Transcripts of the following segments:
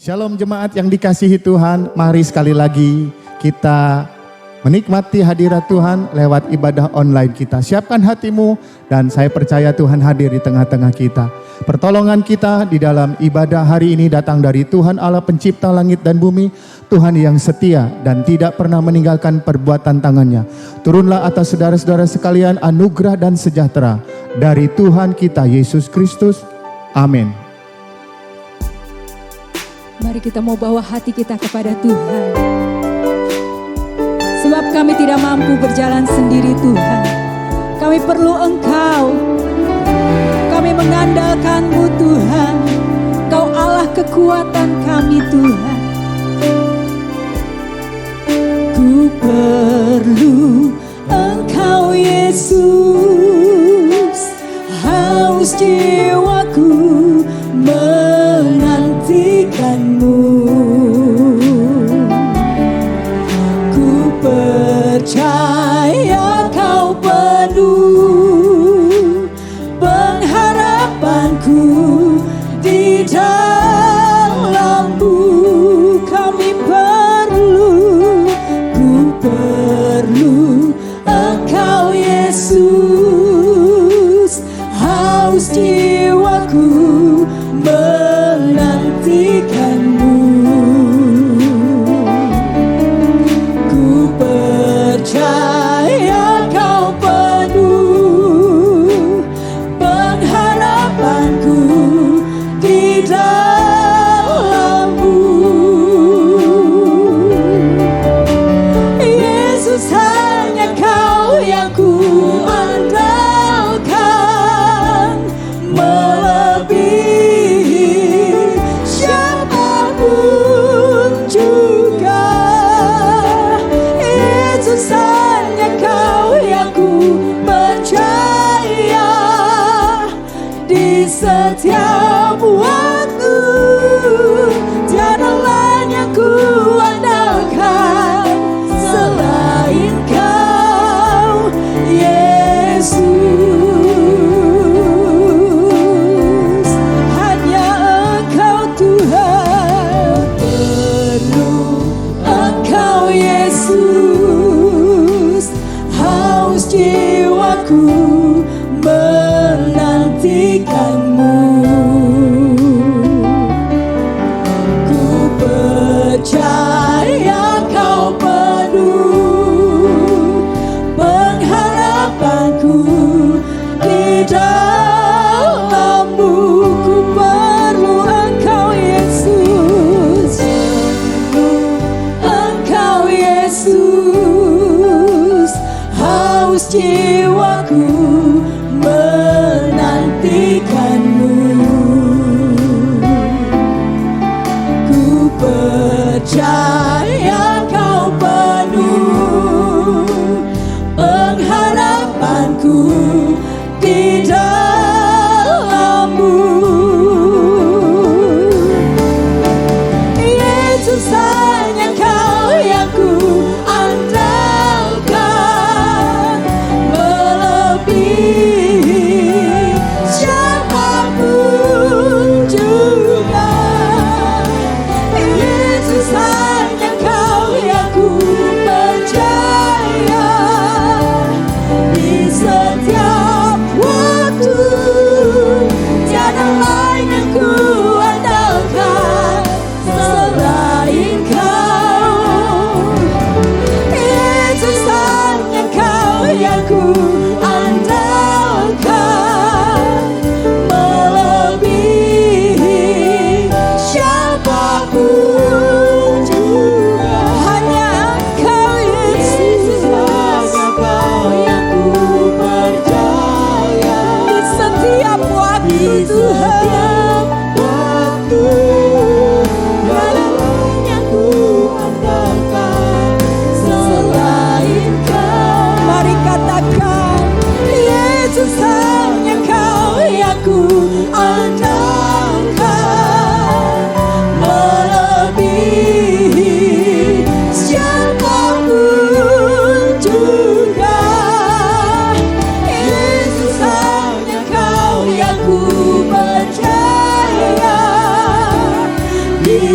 Shalom jemaat yang dikasihi Tuhan, mari sekali lagi kita menikmati hadirat Tuhan lewat ibadah online kita. Siapkan hatimu dan saya percaya Tuhan hadir di tengah-tengah kita. Pertolongan kita di dalam ibadah hari ini datang dari Tuhan Allah pencipta langit dan bumi, Tuhan yang setia dan tidak pernah meninggalkan perbuatan tangannya. Turunlah atas saudara-saudara sekalian anugerah dan sejahtera dari Tuhan kita Yesus Kristus. Amin. Mari kita mau bawa hati kita kepada Tuhan. Sebab kami tidak mampu berjalan sendiri Tuhan. Kami perlu Engkau. Kami mengandalkan-Mu Tuhan. Kau Allah kekuatan kami Tuhan. Ku perlu Engkau Yesus. Haus jiwaku menantikan-Mu. Ku percaya Kau penuh pengharapanku di dalam-Mu. Kami perlu, ku perlu Engkau Yesus. Haus jiwaku menantikan-Mu. Ku percaya Kau penuh pengharapanku di dalam-Mu. Yesus, hanya Kau yang ku andalkan, melebihi siapapun juga. Yesus, hanya Kau yang ku percaya di setiap waktu. Tiada lain yang ku andalkan selain Kau, Yesus. Hanya Engkau Tuhan, perlu Engkau Yesus. Haus jiwaku menantikan-Mu. Ku percaya Kau penuh pengharapanku di dalam-Mu. Ku perlu Engkau Yesus. Engkau Yesus. Haus jiwaku menantikan-Mu. Ku percaya Kau penuh pengharapanku di dalam-Mu. Yesus, hanya Kau yang ku andalkan, melebihi siapapun juga. Yesus, hanya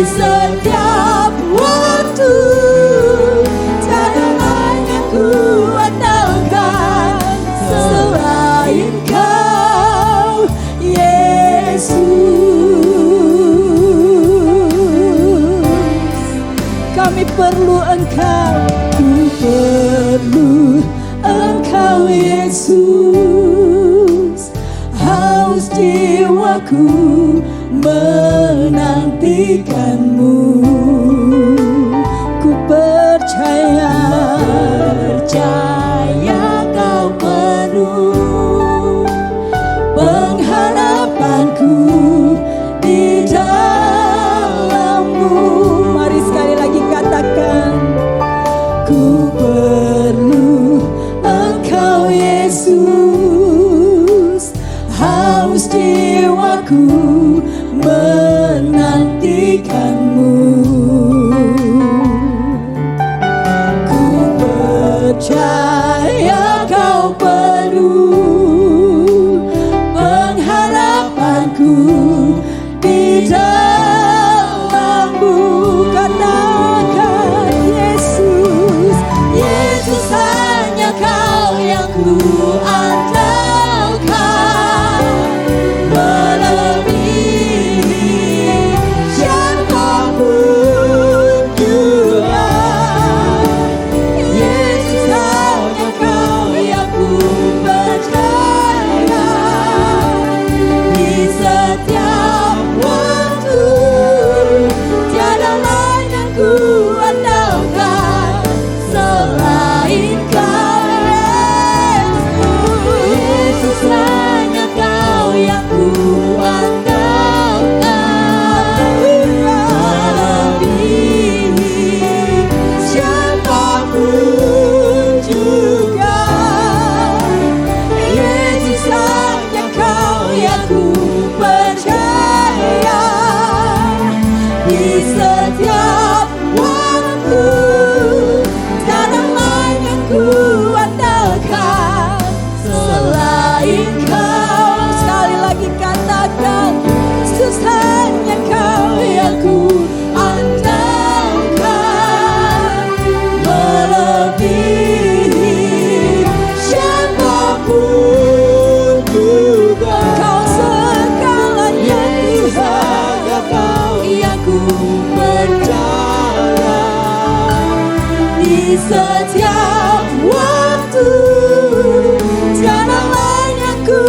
setiap waktu. Tiada lain yang ku andalkan selain Kau, Yesus. Kami perlu Engkau, ku perlu Engkau, Yesus. Haus jiwaku menantikan-Mu. Ku percaya Kau penuh pengharapanku di dalam-Mu. Mari sekali lagi katakan, ku perlu Engkau, Yesus. Haus jiwaku menantikan-Mu. Ku percaya Kau penuh pengharapanku di dalam-Mu. Katakan, Yesus, Yesus, hanya Kau yang ku andalkan, melebihi siapapun juga. Yesus, hanya Kau yang ku percaya. Di setiap waktu, tiada lain yang ku andalkan selain Kau, Yesus. Yesus, hanya Kau yang ku andalkan, melebihi siapapun juga. Yesus, hanya Kau yang ku percaya. Di setiap waktu, tiada lain yang ku andalkan selain Kau. Sekali lagi katakan, Yesus, hanya Kau yang ku andalkan, melebihi siapapun juga. Kau segalanya Tuhan, Kau yang ku percaya. Di setiap waktu, tiada lain yang ku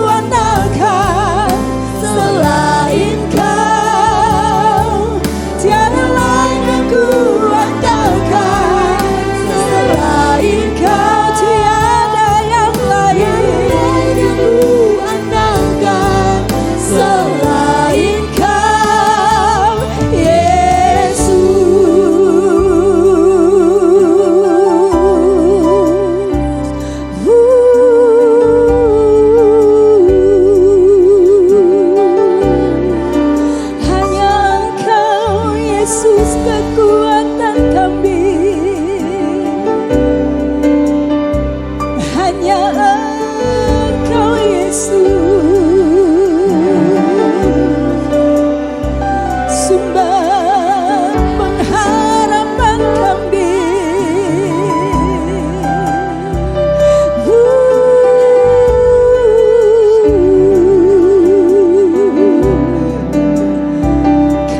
andalkan selain Kau. Tiada lain yang ku andalkan selain Kau. Tiada yang lain yang ku andalkan selain Kau, Yesus. Hanya Engkau, Yesus, kekuatan kami. Hanya Engkau, Yesus, sumber pengharapan kami.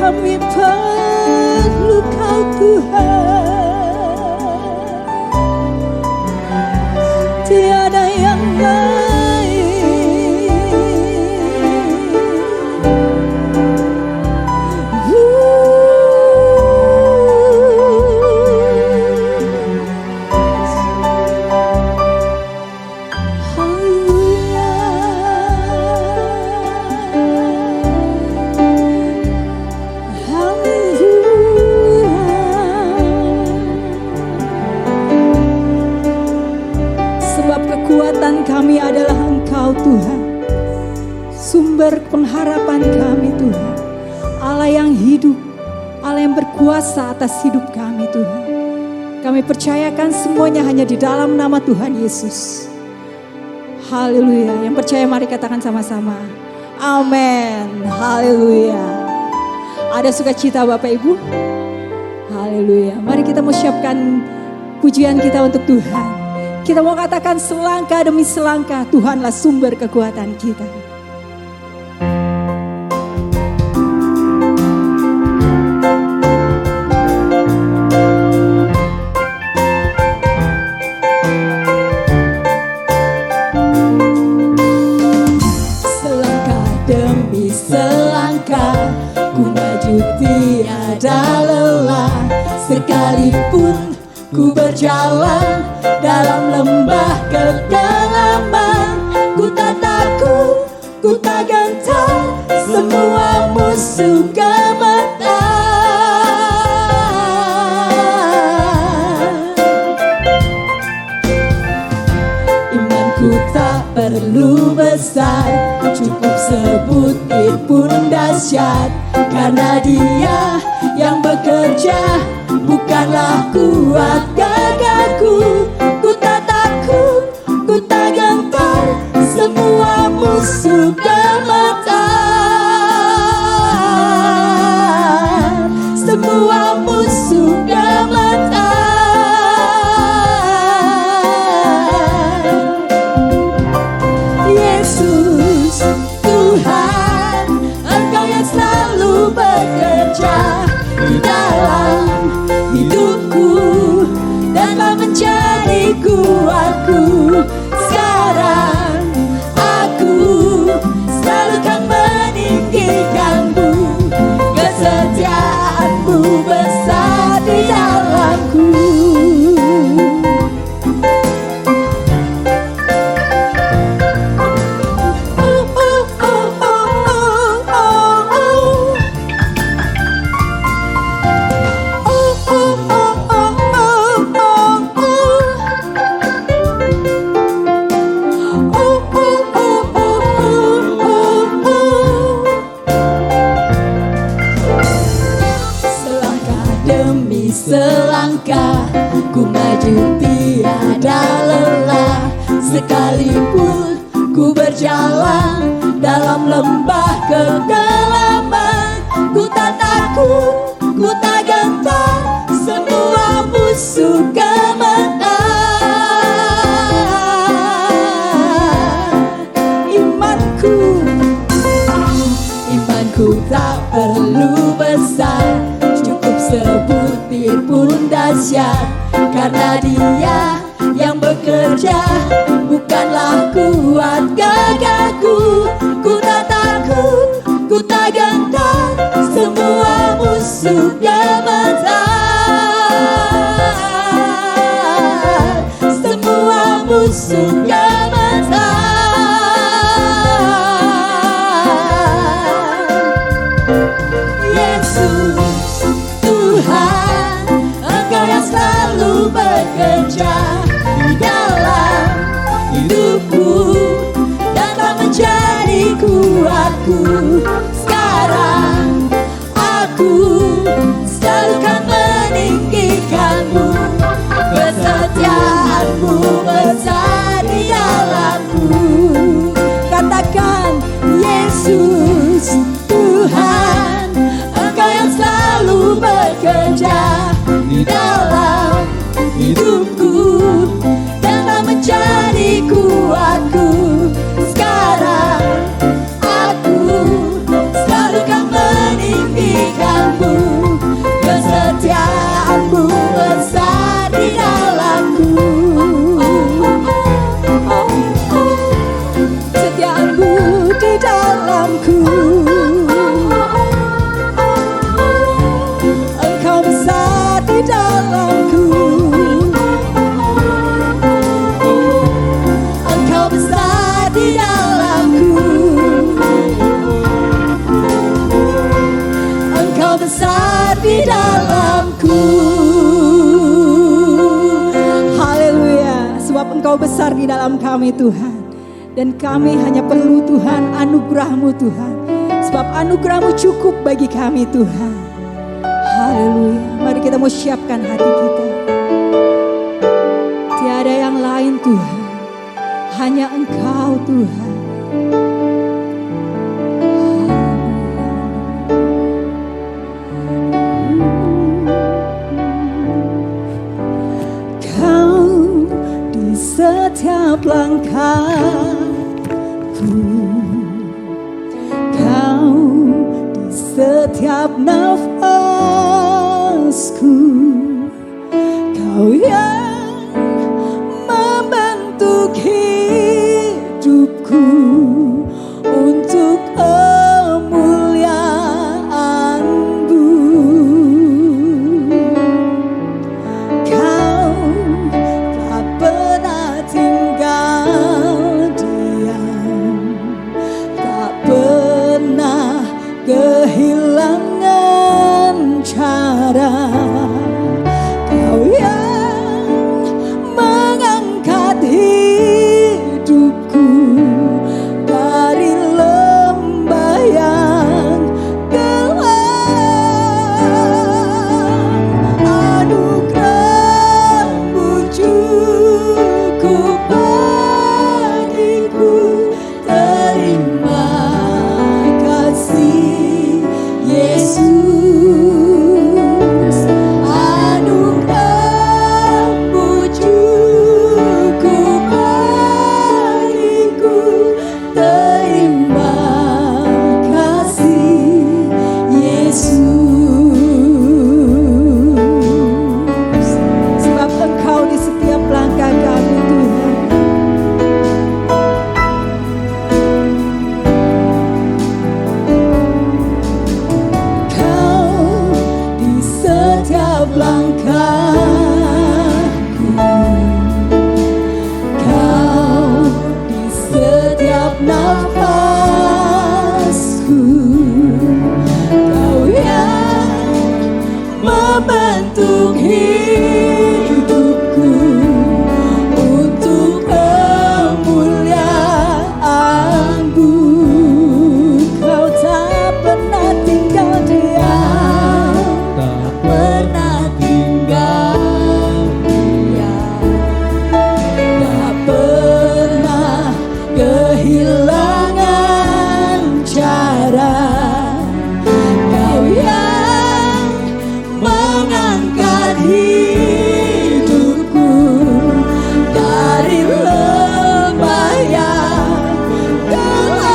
Kami perlu Kau, Tuhan. Tiada yang lain. Sebab kekuatan kami adalah Engkau, Tuhan. Sumber pengharapan kami, Tuhan. Allah yang hidup, Allah yang berkuasa atas hidup kami, Tuhan. Kami percayakan semuanya hanya di dalam nama Tuhan Yesus. Haleluya. Yang percaya mari katakan sama-sama. Amin. Haleluya. Ada sukacita Bapak Ibu? Haleluya. Mari kita mau siapkan pujian kita untuk Tuhan. Kita mau katakan selangkah demi selangkah Tuhanlah sumber kekuatan kita. Selangkah demi selangkah ku maju tiada lelah, sekalipun ku berjalan dalam lembah kekelaman. Ku tak takut, ku tak gentar, semua musuh gemetar. Imanku tak perlu besar, cukup sebutir pun dahsyat. Karena Dia yang bekerja, bukanlah kuat gagahku. Ku tak takut, ku tak gentar, semua musuh gemetar. Semua musuh gemetar. Yesus Tuhan, Engkau yang selalu bekerja di dalam hidupku dan telah menjadi kuatku. Sekarang aku selalu kan meninggikanmu, kesetiaanmu besar di dalamku. Selangkah ku maju tiada lelah, sekalipun ku berjalan dalam lembah kegelapan. Ku tak takut, ku tak gentar, semua musuh gemetar. Imanku tak perlu besar, cukup sebutir pun dahsyat. Karena Dia yang bekerja, bukanlah kuat gagahku. Ku tak takut, ku tak gentar, semua musuh gemetar. Semua musuh gemetar. Yesus Tuhan, Engkau yang selalu bekerja di dalam hidupku dan telah menjadi kuatku. Sekarang aku selalu kan meninggikanmu, kesetiaanmu besar di dalamku. Katakan Yesus Tuhan, Engkau yang selalu bekerja di dalam hidupku dan telah menjadi kuatku. Sekarang aku selalu kan meninggikanmu, kesetiaanmu besar di dalamku. Setiaanmu di dalamku. Engkau besar di dalamku. Engkau besar di dalamku. Engkau besar di dalamku. Haleluya. Sebab Engkau besar di dalam kami Tuhan. Dan kami hanya perlu Tuhan anugerah-Mu Tuhan. Sebab anugerah-Mu cukup bagi kami Tuhan. Haleluya. Mari kita mau siapkan hati kita. Tiada yang lain Tuhan, hanya Engkau Tuhan. setiap langkahku, Kau di setiap nafasku, Kau yang membentuk hidupku untuk kemuliaan-Mu. Kau tak pernah tinggal diam, tak pernah kehilangan cara. Kau yang mengangkat hidupku dari lembah yang gelap. Anugerah-Mu cukup bagiku. Terima kasih Yesus. Anugerah-Mu cukup bagiku. Terima kasih Yesus. Sebab Engkau di setiap langkah kami, Tuhan. Kau di setiap langkahku, Kau di setiap nafasku, Kau yang membentuk hidupku untuk kemuliaan-Mu. Kau tak pernah tinggal diam, tak pernah tinggal diam, tak pernah kehilangan cara. Kau yang mengangkat hidupku dari lembah yang gelap.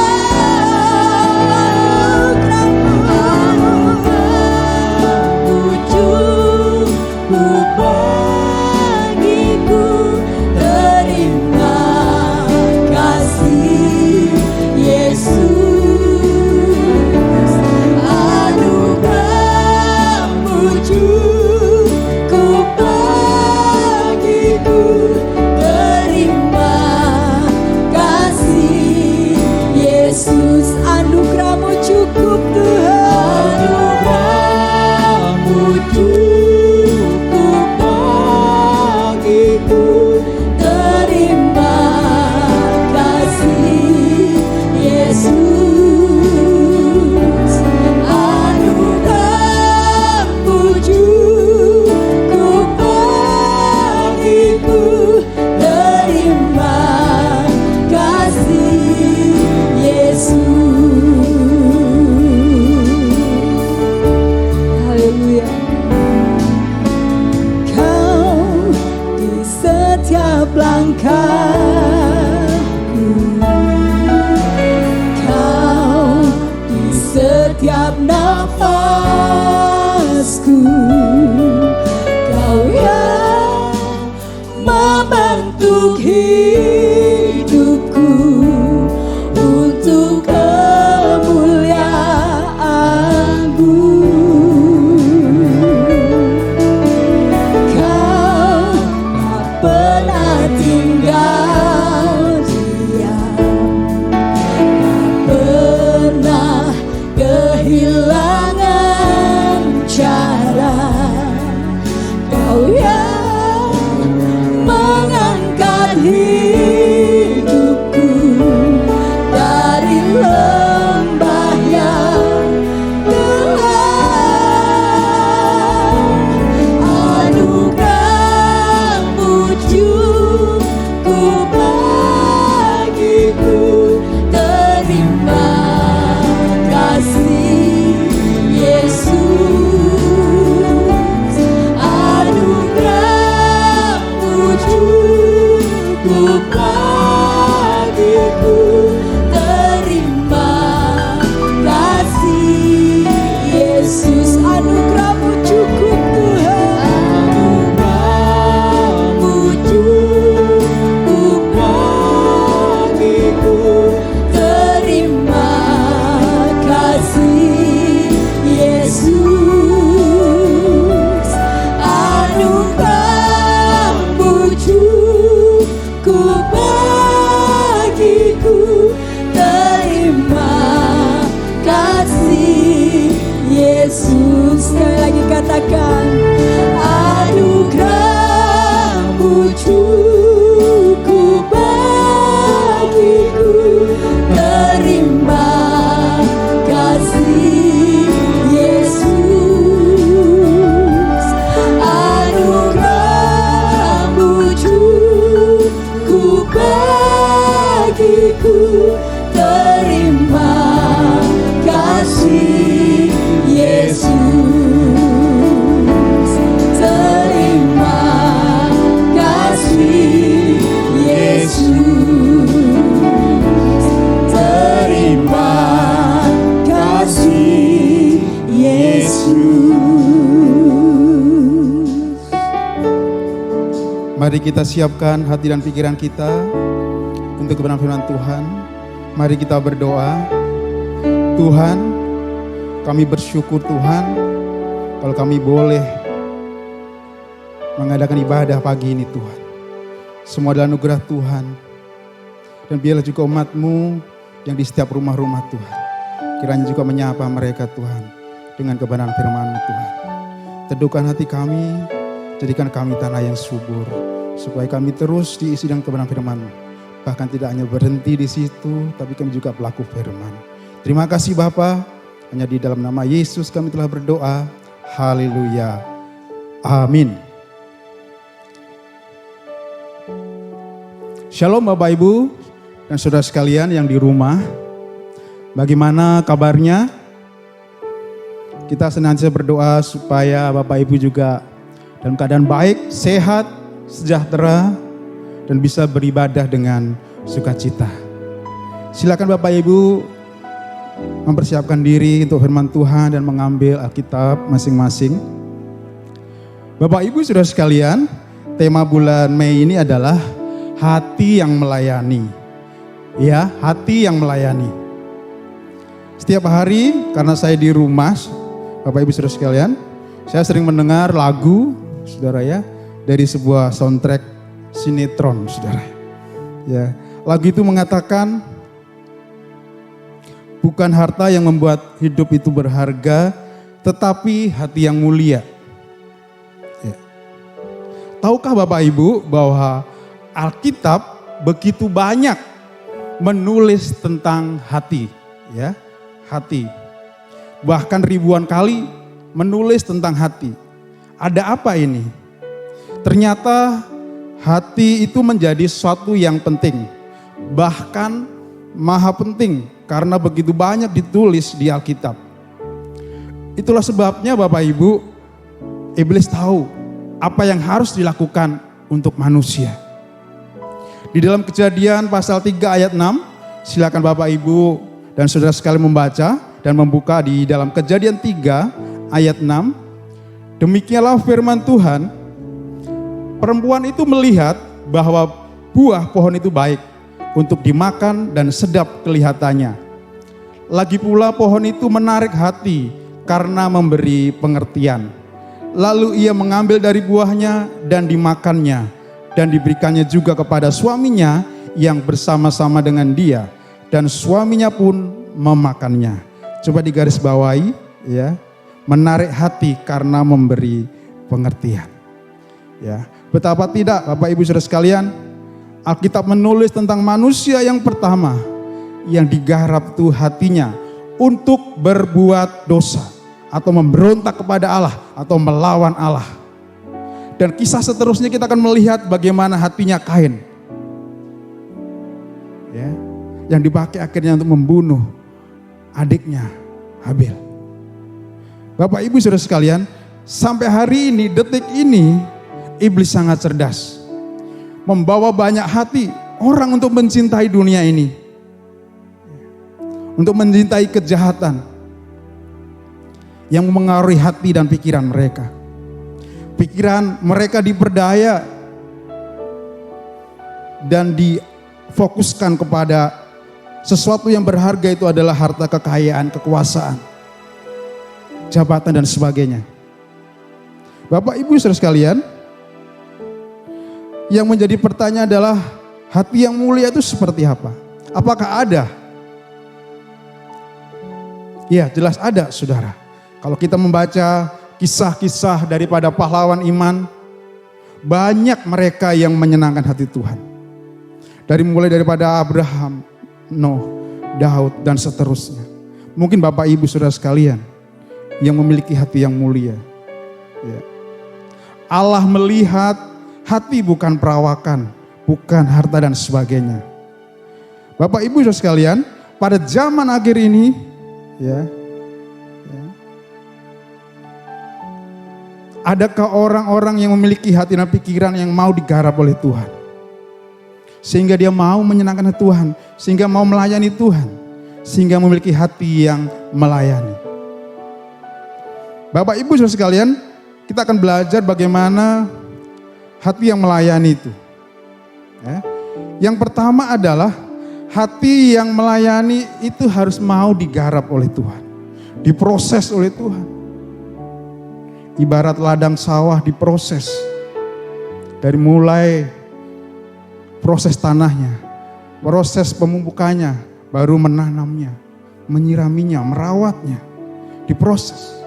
Anugerah-Mu cukup bagiku. Terima kasih Yesus. Anugerah-Mu cukup bagiku. Terima kasih Yesus. Anugerah-Mu cukup, Tuhan. Anugerah-Mu cukup bagiku. Terima kasih Yesus. Anugerah-Mu cukup bagiku. Terima kasih Yesus. Haleluya. Kau di setiap langkahku, Kau di setiap nafasku, Kau yang membentuk hidupku untuk kemuliaan-Mu. Kau tak pernah tinggal diam, tak pernah kehilangan cara. Kau yang mengangkat hidupku dari lembah yang gelap. Anugerah-Mu cukup bagiku. Terima kasih Yesus. Anugerah-Mu cukup Mari kita siapkan hati dan pikiran kita untuk kebenaran firman Tuhan. Mari kita berdoa. Tuhan, kami bersyukur Tuhan kalau kami boleh mengadakan ibadah pagi ini Tuhan. Semua adalah anugerah Tuhan. Dan biarlah juga umat-Mu yang di setiap rumah-rumah Tuhan, kiranya juga menyapa mereka Tuhan dengan kebenaran firman-Mu Tuhan. Teduhkan hati kami, jadikan kami tanah yang subur, supaya kami terus diisi dengan kebenaran firman-Mu. Bahkan tidak hanya berhenti di situ, tapi kami juga pelaku firman. Terima kasih Bapa, hanya di dalam nama Yesus kami telah berdoa. Haleluya. Amin. Shalom Bapak Ibu dan saudara sekalian yang di rumah. Bagaimana kabarnya? Kita senantiasa berdoa supaya Bapak Ibu juga dalam keadaan baik, sehat, sejahtera, dan bisa beribadah dengan sukacita. Silakan Bapak Ibu mempersiapkan diri untuk firman Tuhan dan mengambil Alkitab masing-masing. Bapak Ibu saudara sekalian, tema bulan Mei ini adalah hati yang melayani. Ya, hati yang melayani. Setiap hari karena saya di rumah, Bapak Ibu saudara sekalian, saya sering mendengar lagu, saudara ya, dari sebuah soundtrack sinetron, saudara. Ya, lagu itu mengatakan, bukan harta yang membuat hidup itu berharga, tetapi hati yang mulia. Ya. Tahukah Bapak Ibu bahwa Alkitab begitu banyak menulis tentang hati, ya, hati. Bahkan ribuan kali menulis tentang hati. Ada apa ini? Ternyata hati itu menjadi sesuatu yang penting, bahkan maha penting karena begitu banyak ditulis di Alkitab. Itulah sebabnya Bapak Ibu, iblis tahu apa yang harus dilakukan untuk manusia. Di dalam Kejadian pasal 3 ayat 6, silakan Bapak Ibu dan saudara sekalian membaca dan membuka di dalam Kejadian 3 ayat 6. Demikianlah firman Tuhan, perempuan itu melihat bahwa buah pohon itu baik untuk dimakan dan sedap kelihatannya. Lagi pula pohon itu menarik hati karena memberi pengertian. Lalu ia mengambil dari buahnya dan dimakannya, dan diberikannya juga kepada suaminya yang bersama-sama dengan dia, dan suaminya pun memakannya. Coba digaris bawahi, ya, menarik hati karena memberi pengertian. Ya, betapa tidak Bapak Ibu saudara sekalian, Alkitab menulis tentang manusia yang pertama yang digarap tuh hatinya untuk berbuat dosa atau memberontak kepada Allah atau melawan Allah. Dan kisah seterusnya kita akan melihat bagaimana hatinya Kain, ya, yang dipakai akhirnya untuk membunuh adiknya Habil. Bapak Ibu saudara sekalian, sampai hari ini, detik ini, iblis sangat cerdas, membawa banyak hati orang untuk mencintai dunia ini, untuk mencintai kejahatan yang memengaruhi hati dan pikiran mereka. Pikiran mereka diperdaya dan difokuskan kepada sesuatu yang berharga, itu adalah harta kekayaan, kekuasaan, jabatan dan sebagainya. Bapak Ibu saudara sekalian, yang menjadi pertanyaan adalah hati yang mulia itu seperti apa? Apakah ada? Ya, jelas ada, saudara. Kalau kita membaca kisah-kisah daripada pahlawan iman, banyak mereka yang menyenangkan hati Tuhan. Mulai daripada Abraham, Nuh, Daud dan seterusnya. Mungkin Bapak Ibu saudara sekalian yang memiliki hati yang mulia. Ya. Allah melihat hati, bukan perawakan, bukan harta dan sebagainya. Bapak Ibu saudara sekalian, pada zaman akhir ini, ya, adakah orang-orang yang memiliki hati dan pikiran yang mau digarap oleh Tuhan? Sehingga dia mau menyenangkan Tuhan, sehingga mau melayani Tuhan, sehingga memiliki hati yang melayani. Bapak Ibu saudara sekalian, kita akan belajar bagaimana hati yang melayani itu. Ya. Yang pertama adalah hati yang melayani itu harus mau digarap oleh Tuhan, diproses oleh Tuhan. Ibarat ladang sawah diproses, dari mulai proses tanahnya, proses pemupukannya, baru menanamnya, menyiraminya, merawatnya, diproses.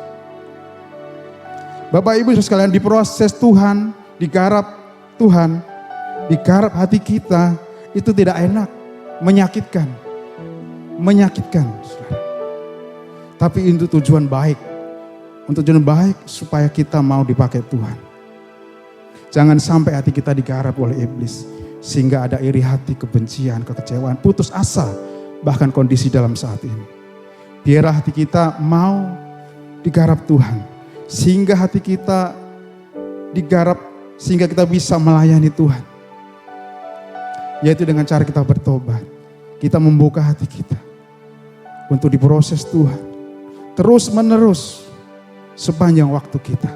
Bapak Ibu sekalian, diproses Tuhan, digarap Tuhan, digarap hati kita, itu tidak enak, menyakitkan. Saudara. Tapi untuk tujuan baik, supaya kita mau dipakai Tuhan. Jangan sampai hati kita digarap oleh iblis, sehingga ada iri hati, kebencian, kekecewaan, putus asa, bahkan kondisi dalam saat ini. Biarlah hati kita mau digarap Tuhan, sehingga hati kita digarap, sehingga kita bisa melayani Tuhan. Yaitu dengan cara kita bertobat, kita membuka hati kita untuk diproses Tuhan, terus menerus sepanjang waktu kita.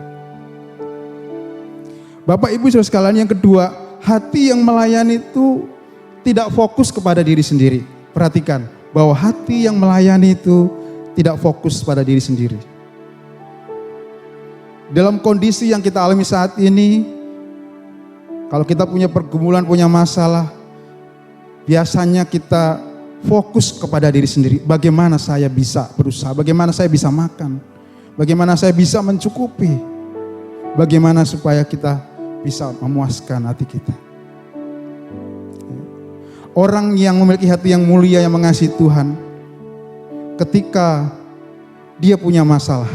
Bapak Ibu saudara sekalian, yang kedua, hati yang melayani itu tidak fokus kepada diri sendiri. Perhatikan bahwa hati yang melayani itu tidak fokus pada diri sendiri. Dalam kondisi yang kita alami saat ini, kalau kita punya pergumulan, punya masalah, biasanya kita fokus kepada diri sendiri. Bagaimana saya bisa berusaha, bagaimana saya bisa makan, bagaimana saya bisa mencukupi, bagaimana supaya kita bisa memuaskan hati kita. Orang yang memiliki hati yang mulia, yang mengasihi Tuhan, ketika dia punya masalah,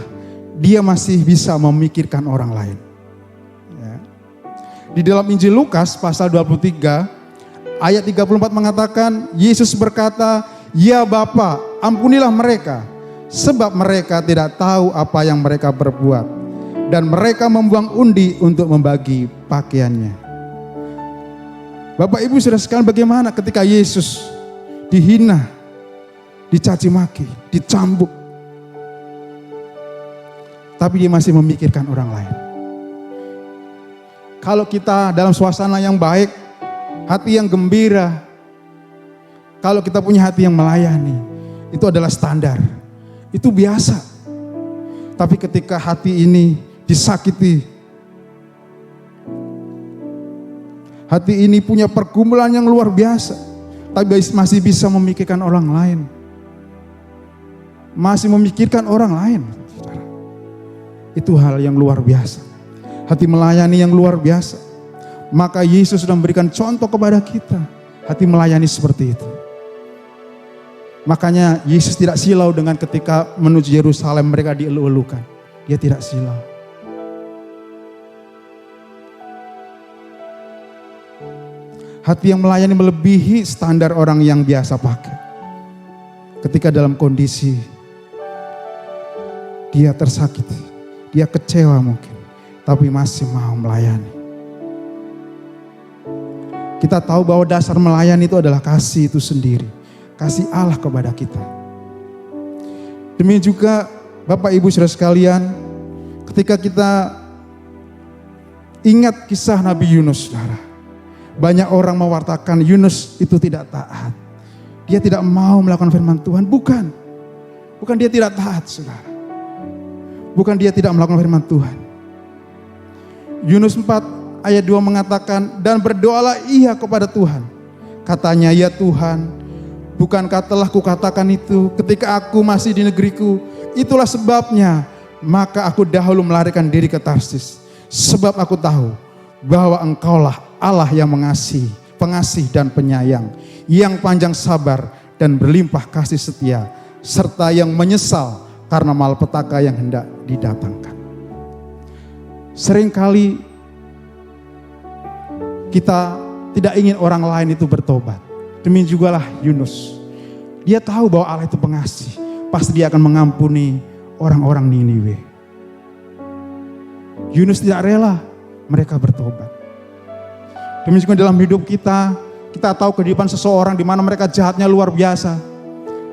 dia masih bisa memikirkan orang lain. Ya. Di dalam Injil Lukas pasal 23 ayat 34 mengatakan, Yesus berkata, "Ya Bapa, ampunilah mereka, sebab mereka tidak tahu apa yang mereka berbuat." Dan mereka membuang undi untuk membagi pakaiannya. Bapak Ibu saudara sekalian, bagaimana ketika Yesus dihina, dicaci maki, dicambuk, tapi dia masih memikirkan orang lain. Kalau kita dalam suasana yang baik, hati yang gembira, kalau kita punya hati yang melayani, itu adalah standar, itu biasa. Tapi ketika hati ini disakiti, hati ini punya pergumulan yang luar biasa, tapi masih bisa memikirkan orang lain, masih memikirkan orang lain, itu hal yang luar biasa. Hati melayani yang luar biasa. Maka Yesus sudah memberikan contoh kepada kita, hati melayani seperti itu. Makanya Yesus tidak silau dengan ketika menuju Yerusalem mereka dielu-elukan. Dia tidak silau. Hati yang melayani melebihi standar orang yang biasa pakai. Ketika dalam kondisi dia tersakiti, dia kecewa mungkin, tapi masih mau melayani. Kita tahu bahwa dasar melayani itu adalah kasih itu sendiri. Kasih Allah kepada kita. Demikian juga Bapak Ibu saudara sekalian, ketika kita ingat kisah Nabi Yunus, saudara. Banyak orang mewartakan Yunus itu tidak taat. Dia tidak mau melakukan firman Tuhan. Bukan dia tidak taat, saudara. Bukan dia tidak melakukan firman Tuhan. Yunus 4 ayat 2 mengatakan, dan berdoalah ia kepada Tuhan. Katanya, ya Tuhan, bukankah telah kukatakan itu ketika aku masih di negeriku? Itulah sebabnya, maka aku dahulu melarikan diri ke Tarsis. Sebab aku tahu bahwa Engkaulah Allah yang mengasihi, pengasih dan penyayang, yang panjang sabar dan berlimpah kasih setia, serta yang menyesal karena malapetaka yang hendak didatangkan. Seringkali kita tidak ingin orang lain itu bertobat. Demikian jugalah Yunus. Dia tahu bahwa Allah itu pengasih, pasti dia akan mengampuni orang-orang Niniwe. Yunus tidak rela mereka bertobat. Demikian juga dalam hidup kita tahu kehidupan seseorang di mana mereka jahatnya luar biasa.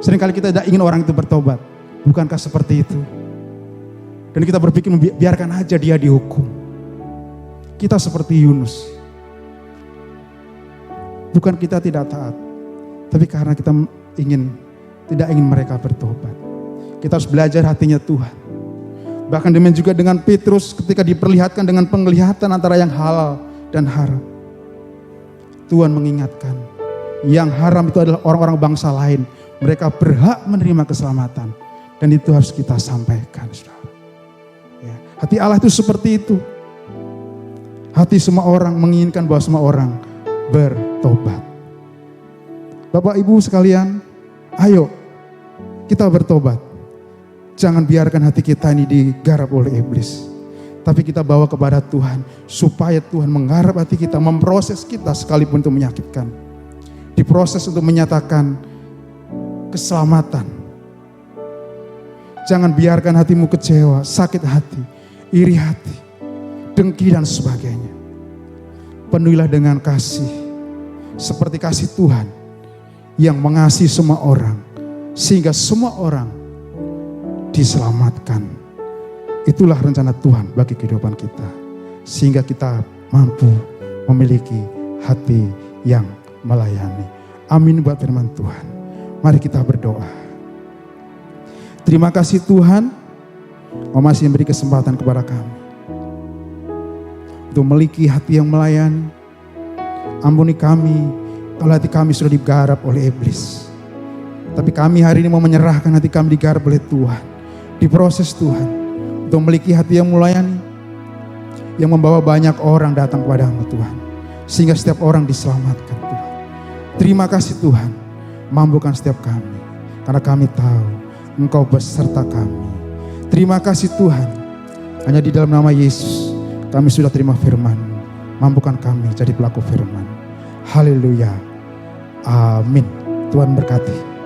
Seringkali kita tidak ingin orang itu bertobat. Bukankah seperti itu? Dan kita berpikir biarkan aja dia dihukum. kita seperti Yunus. Bukan kita tidak taat, tapi karena kita tidak ingin mereka bertobat. Kita harus belajar hatinya Tuhan. Bahkan demikian juga dengan Petrus ketika diperlihatkan dengan penglihatan antara yang halal dan haram. Tuhan mengingatkan, yang haram itu adalah orang-orang bangsa lain. Mereka berhak menerima keselamatan. Dan itu harus kita sampaikan, saudara. Ya, hati Allah itu seperti itu. Hati semua orang menginginkan bahwa semua orang bertobat. Bapak Ibu sekalian, ayo kita bertobat. Jangan biarkan hati kita ini digarap oleh iblis. Tapi kita bawa kepada Tuhan, supaya Tuhan menggarap hati kita, memproses kita sekalipun itu menyakitkan. Diproses untuk menyatakan keselamatan. Jangan biarkan hatimu kecewa, sakit hati, iri hati, dengki dan sebagainya. Penuhilah dengan kasih, seperti kasih Tuhan yang mengasihi semua orang, sehingga semua orang diselamatkan. Itulah rencana Tuhan bagi kehidupan kita, sehingga kita mampu memiliki hati yang melayani. Amin buat firman Tuhan. Mari kita berdoa. Terima kasih Tuhan, Kau masih memberi kesempatan kepada kami untuk memiliki hati yang melayani. Ampuni kami kalau hati kami sudah digarap oleh iblis. Tapi kami hari ini mau menyerahkan hati kami digarap oleh Tuhan. Diproses Tuhan untuk memiliki hati yang melayani, yang membawa banyak orang datang kepadamu Tuhan, sehingga setiap orang diselamatkan Tuhan. Terima kasih Tuhan, mampukan setiap kami, karena kami tahu Engkau beserta kami. Terima kasih Tuhan, hanya di dalam nama Yesus kami sudah terima firman. Mampukan kami jadi pelaku firman. Haleluya. Amin. Tuhan berkati.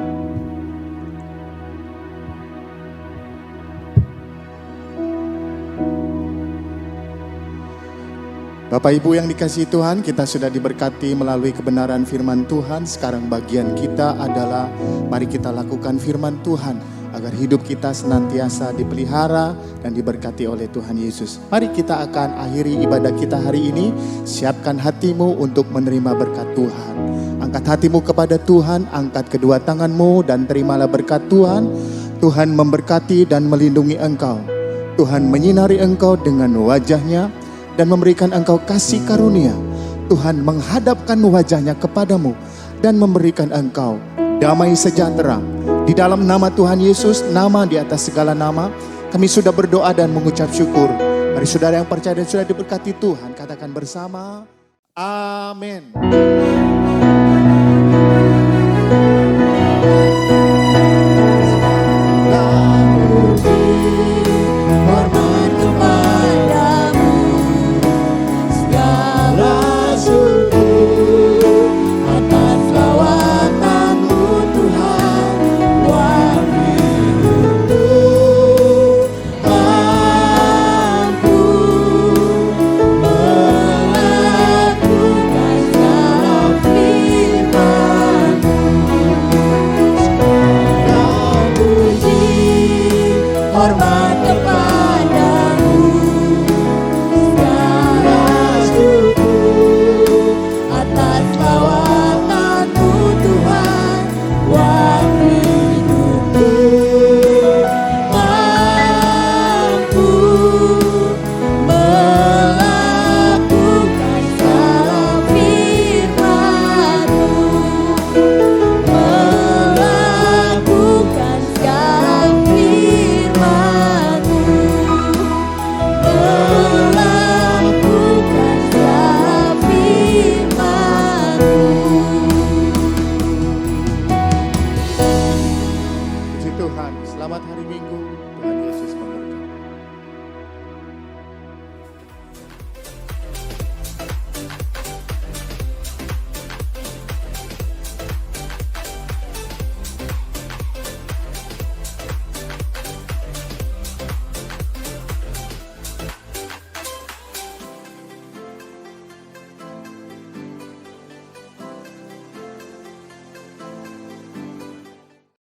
Bapak Ibu yang dikasihi Tuhan, kita sudah diberkati melalui kebenaran firman Tuhan. Sekarang bagian kita adalah mari kita lakukan firman Tuhan agar hidup kita senantiasa dipelihara dan diberkati oleh Tuhan Yesus. Mari kita akan akhiri ibadah kita hari ini. Siapkan hatimu untuk menerima berkat Tuhan. Angkat hatimu kepada Tuhan, angkat kedua tanganmu dan terimalah berkat Tuhan. Tuhan memberkati dan melindungi engkau. Tuhan menyinari engkau dengan wajahnya dan memberikan engkau kasih karunia. Tuhan menghadapkan wajahnya kepadamu dan memberikan engkau damai sejahtera. Di dalam nama Tuhan Yesus, nama di atas segala nama, kami sudah berdoa dan mengucap syukur. Mari saudara yang percaya dan sudah diberkati Tuhan, katakan bersama, amin.